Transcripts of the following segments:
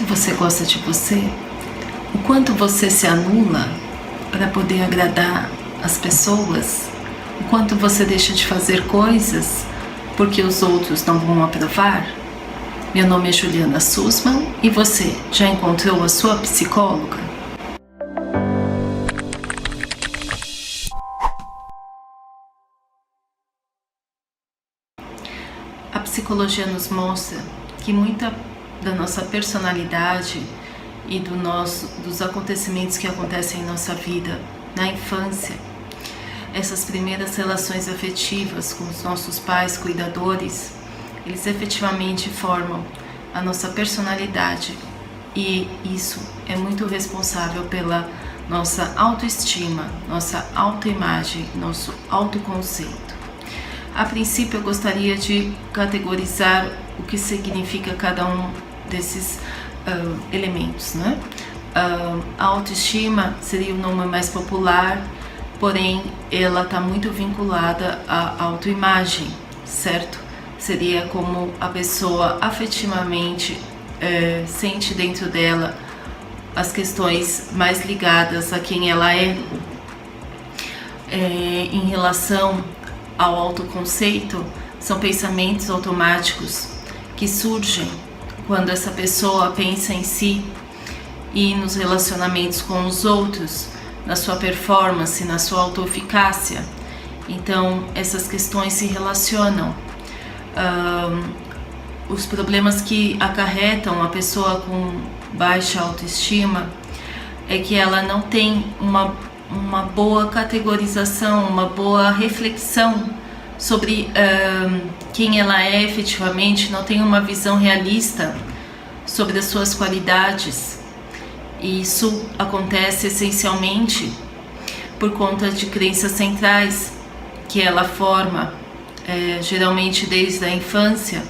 quanto você gosta de você, o quanto você se anula para poder agradar as pessoas, o quanto você deixa de fazer coisas porque os outros não vão aprovar. Meu nome é Juliana Sussman e você já encontrou a sua psicóloga? A psicologia nos mostra que muita da nossa personalidade e dos acontecimentos que acontecem em nossa vida na infância, essas primeiras relações afetivas com os nossos pais cuidadores, eles efetivamente formam a nossa personalidade, e isso é muito responsável pela nossa autoestima, nossa autoimagem, nosso autoconceito. A princípio, eu gostaria de categorizar o que significa cada um desses elementos, né? A autoestima seria o nome mais popular, porém ela está muito vinculada à autoimagem, certo? Seria como a pessoa afetivamente sente dentro dela as questões mais ligadas a quem ela é. Em relação ao autoconceito, são pensamentos automáticos que surgem quando essa pessoa pensa em si e nos relacionamentos com os outros, na sua performance, na sua autoeficácia. Então, essas questões se relacionam. Os problemas que acarretam a pessoa com baixa autoestima é que ela não tem uma boa categorização, uma boa reflexão sobre quem ela é efetivamente, não tem uma visão realista sobre as suas qualidades. E isso acontece essencialmente por conta de crenças centrais que ela forma, geralmente desde a infância,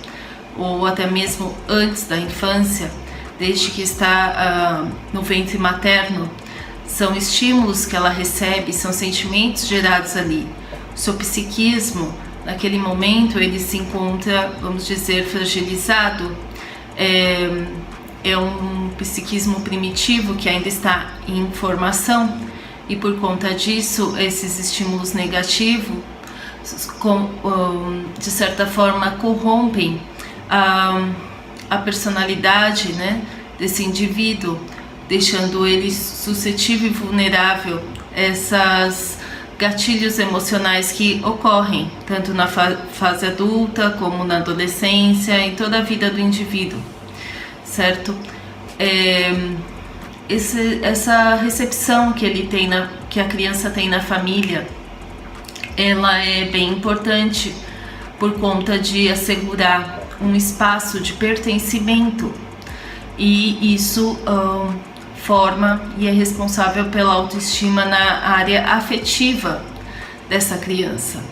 ou até mesmo antes da infância, desde que está no ventre materno. São estímulos que ela recebe, são sentimentos gerados ali. O seu psiquismo, naquele momento, ele se encontra, vamos dizer, fragilizado. É um psiquismo primitivo que ainda está em formação, e por conta disso, esses estímulos negativos, de certa forma, corrompem a personalidade, né, desse indivíduo, deixando ele suscetível e vulnerável a esses gatilhos emocionais que ocorrem tanto na fase adulta como na adolescência, em toda a vida do indivíduo, certo? Essa recepção que ele tem, que a criança tem na família, ela é bem importante por conta de assegurar um espaço de pertencimento, e isso forma e é responsável pela autoestima na área afetiva dessa criança.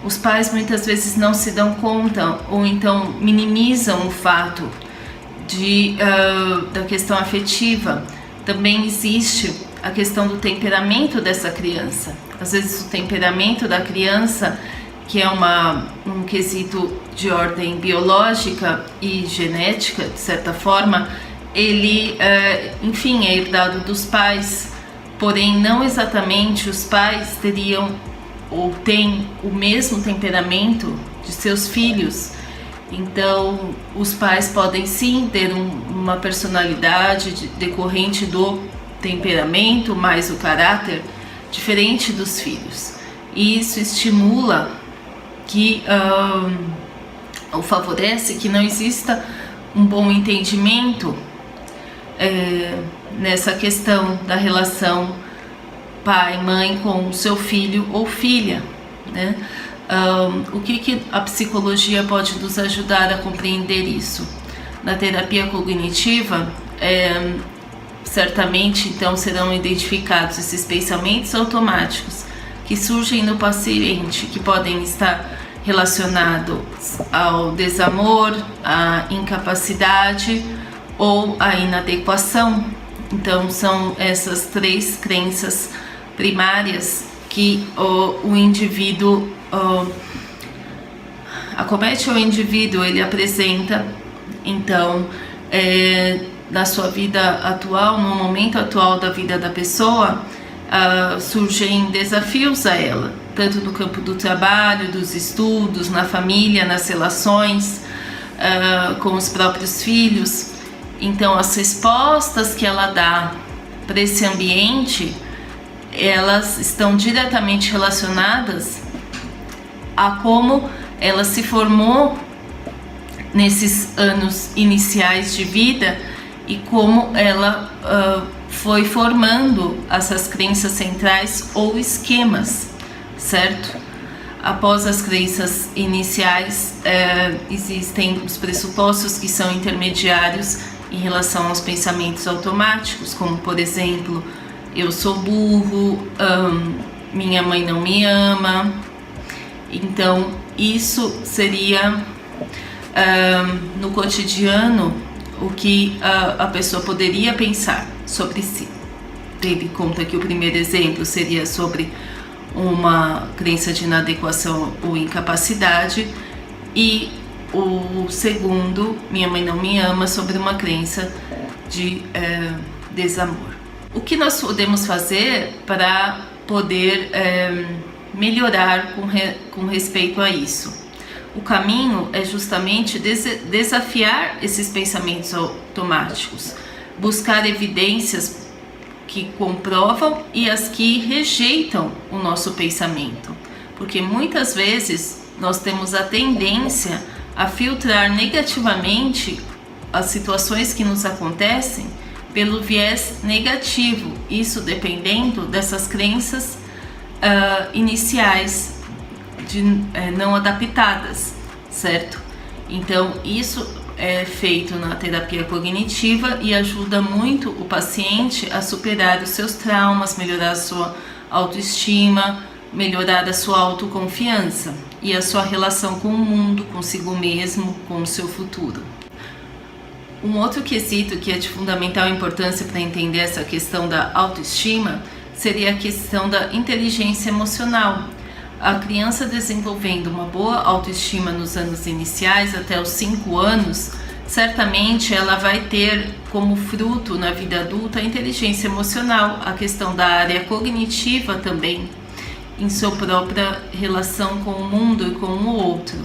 Os pais muitas vezes não se dão conta ou então minimizam o fato da questão afetiva. Também existe a questão do temperamento dessa criança. Às vezes o temperamento da criança, que é um quesito de ordem biológica e genética, de certa forma, ele, enfim, é herdado dos pais, porém não exatamente os pais teriam ou têm o mesmo temperamento de seus filhos. Então, os pais podem sim ter uma personalidade decorrente do temperamento, mais o caráter, diferente dos filhos. E isso estimula ou favorece que não exista um bom entendimento nessa questão da relação pai-mãe com o seu filho ou filha, né? O que a psicologia pode nos ajudar a compreender isso? Na terapia cognitiva, certamente então serão identificados esses pensamentos automáticos que surgem no paciente, que podem estar relacionados ao desamor, à incapacidade ou à inadequação. Então são essas três crenças primárias que o indivíduo acomete, o indivíduo ele apresenta. Então na sua vida atual, no momento atual da vida da pessoa, surgem desafios a ela, tanto no campo do trabalho, dos estudos, na família, nas relações com os próprios filhos. Então as respostas que ela dá para esse ambiente, elas estão diretamente relacionadas a como ela se formou nesses anos iniciais de vida e como ela foi formando essas crenças centrais ou esquemas, certo? Após as crenças iniciais, existem os pressupostos que são intermediários em relação aos pensamentos automáticos, como por exemplo, eu sou burro, minha mãe não me ama. Então isso seria no cotidiano o que a pessoa poderia pensar sobre si. Ele conta que o primeiro exemplo seria sobre uma crença de inadequação ou incapacidade, e o segundo, minha mãe não me ama, sobre uma crença de desamor. O que nós podemos fazer para poder melhorar com respeito a isso? O caminho é justamente desafiar esses pensamentos automáticos, buscar evidências que comprovam e as que rejeitam o nosso pensamento, porque muitas vezes nós temos a tendência a filtrar negativamente as situações que nos acontecem pelo viés negativo, isso dependendo dessas crenças iniciais não adaptadas, certo? Então isso é feito na terapia cognitiva e ajuda muito o paciente a superar os seus traumas, melhorar a sua autoestima, melhorar a sua autoconfiança e a sua relação com o mundo, consigo mesmo, com o seu futuro. Um outro quesito que é de fundamental importância para entender essa questão da autoestima seria a questão da inteligência emocional. A criança desenvolvendo uma boa autoestima nos anos iniciais, até os 5 anos, certamente ela vai ter como fruto na vida adulta a inteligência emocional, a questão da área cognitiva também, em sua própria relação com o mundo e com o outro.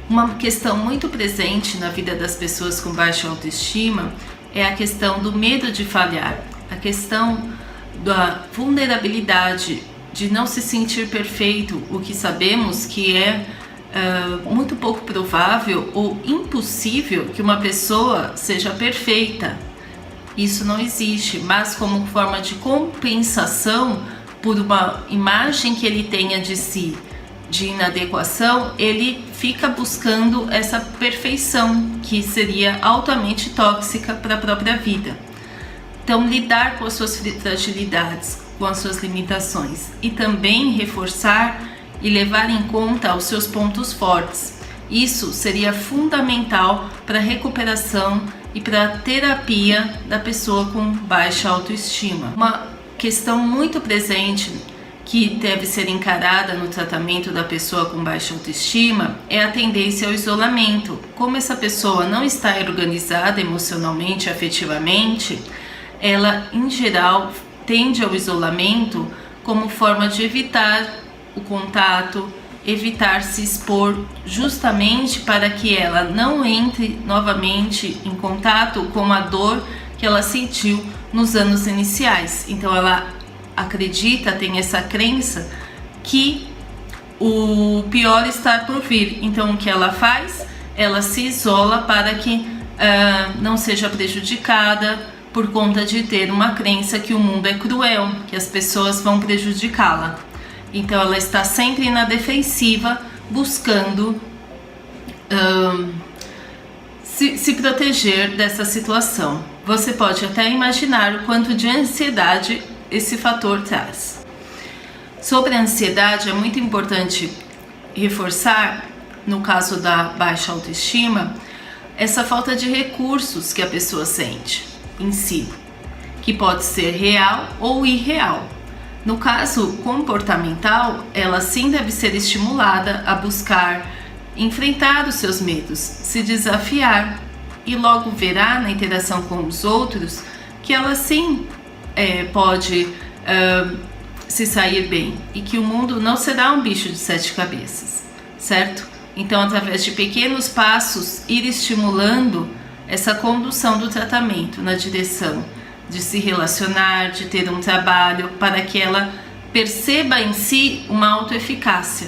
Uma questão muito presente na vida das pessoas com baixa autoestima é a questão do medo de falhar, a questão da vulnerabilidade, de não se sentir perfeito, o que sabemos que é muito pouco provável ou impossível que uma pessoa seja perfeita. Isso não existe, mas como forma de compensação por uma imagem que ele tenha de si, de inadequação, ele fica buscando essa perfeição, que seria altamente tóxica para a própria vida. Então, lidar com as suas fragilidades, com as suas limitações, e também reforçar e levar em conta os seus pontos fortes. Isso seria fundamental para a recuperação e para a terapia da pessoa com baixa autoestima. Uma questão muito presente que deve ser encarada no tratamento da pessoa com baixa autoestima é a tendência ao isolamento. Como essa pessoa não está organizada emocionalmente, afetivamente, ela, em geral, tende ao isolamento como forma de evitar o contato, evitar se expor, justamente para que ela não entre novamente em contato com a dor que ela sentiu nos anos iniciais. Então ela acredita, tem essa crença que o pior está por vir. Então o que ela faz? Ela se isola para que não seja prejudicada, por conta de ter uma crença que o mundo é cruel, que as pessoas vão prejudicá-la. Então ela está sempre na defensiva, buscando se proteger dessa situação. Você pode até imaginar o quanto de ansiedade esse fator traz. Sobre a ansiedade, é muito importante reforçar, no caso da baixa autoestima, essa falta de recursos que a pessoa sente em si, que pode ser real ou irreal. No caso comportamental, ela sim deve ser estimulada a buscar enfrentar os seus medos, se desafiar, e logo verá na interação com os outros que ela sim pode se sair bem e que o mundo não será um bicho de 7 cabeças, certo? Então, através de pequenos passos, ir estimulando essa condução do tratamento na direção de se relacionar, de ter um trabalho, para que ela perceba em si uma autoeficácia.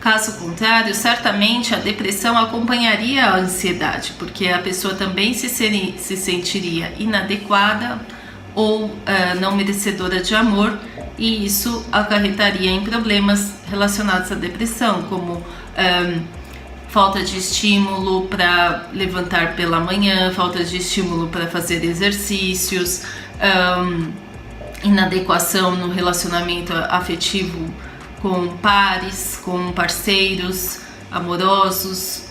Caso contrário, certamente a depressão acompanharia a ansiedade, porque a pessoa também se sentiria inadequada ou não merecedora de amor, e isso acarretaria em problemas relacionados à depressão, como falta de estímulo para levantar pela manhã, falta de estímulo para fazer exercícios, inadequação no relacionamento afetivo com pares, com parceiros amorosos,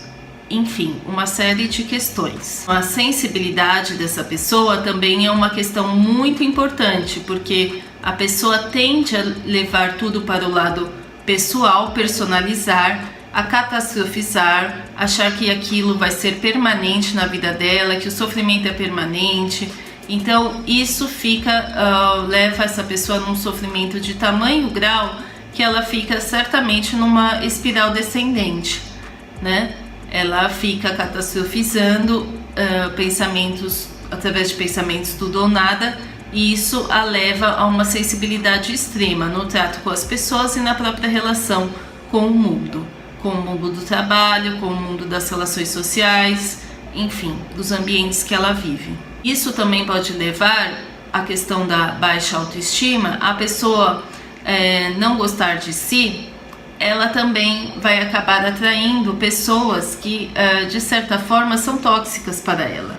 enfim, uma série de questões. A sensibilidade dessa pessoa também é uma questão muito importante, porque a pessoa tende a levar tudo para o lado pessoal, personalizar, a catastrofizar, achar que aquilo vai ser permanente na vida dela, que o sofrimento é permanente. Então isso leva essa pessoa num sofrimento de tamanho grau que ela fica certamente numa espiral descendente, né? Ela fica catastrofizando pensamentos, através de pensamentos tudo ou nada, e isso a leva a uma sensibilidade extrema no trato com as pessoas e na própria relação com o mundo do trabalho, com o mundo das relações sociais, enfim, dos ambientes que ela vive. Isso também pode levar à questão da baixa autoestima, a pessoa não gostar de si. Ela também vai acabar atraindo pessoas que, de certa forma, são tóxicas para ela,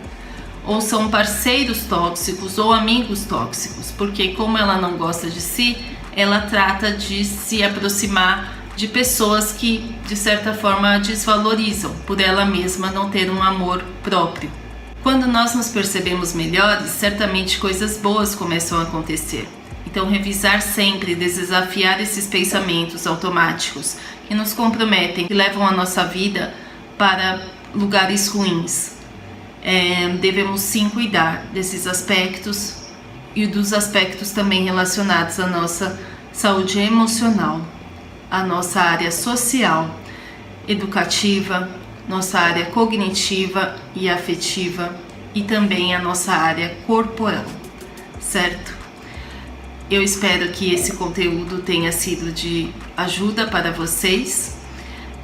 ou são parceiros tóxicos ou amigos tóxicos, porque como ela não gosta de si, ela trata de se aproximar de pessoas que, de certa forma, a desvalorizam por ela mesma não ter um amor próprio. Quando nós nos percebemos melhores, certamente coisas boas começam a acontecer. Então, revisar sempre, desafiar esses pensamentos automáticos que nos comprometem, que levam a nossa vida para lugares ruins. Devemos sim cuidar desses aspectos e dos aspectos também relacionados à nossa saúde emocional, à nossa área social, educativa, nossa área cognitiva e afetiva e também a nossa área corporal, certo? Eu espero que esse conteúdo tenha sido de ajuda para vocês.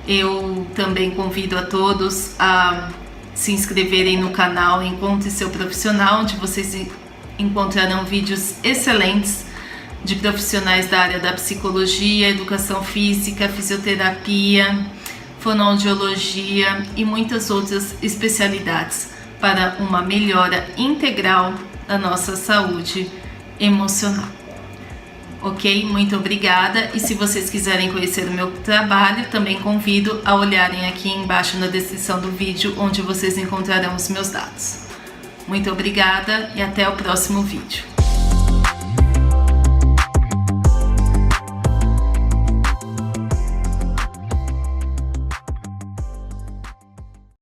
Eu também convido a todos a se inscreverem no canal Encontre Seu Profissional, onde vocês encontrarão vídeos excelentes de profissionais da área da psicologia, educação física, fisioterapia, fonoaudiologia e muitas outras especialidades para uma melhora integral da nossa saúde emocional. Ok? Muito obrigada, e se vocês quiserem conhecer o meu trabalho, também convido a olharem aqui embaixo na descrição do vídeo, onde vocês encontrarão os meus dados. Muito obrigada e até o próximo vídeo.